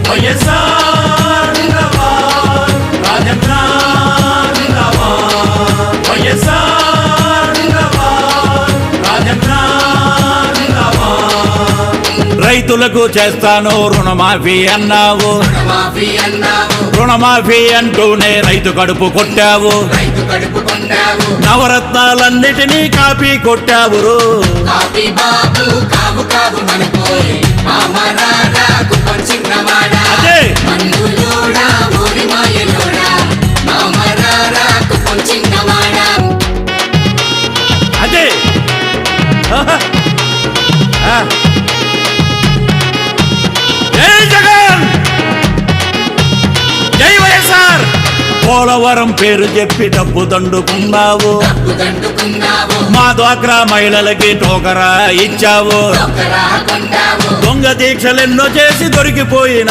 వైఎస్ఆర్ జిందాబాద్, రాజన్న జిందాబాద్, వైఎస్ఆర్ జిందాబాద్, రాజన్న జిందాబాద్. రైతులకు చేస్తాను రుణమాఫీ అన్నావు, రుణమాఫీ అంటూనే రైతు కడుపు కొట్టావు, నవరత్నాలన్నిటినీ కాపీ కొట్టావు. అదే అదే జై జగన్, జై వైఎస్ఆర్. పోలవరం పేరు చెప్పి డబ్బు దండుకున్నావు, మా డ్వాక్రా మహిళలకి టోకరా ఇచ్చావు, దొంగ దీక్షలెన్నో చేసి దొరికిపోయిన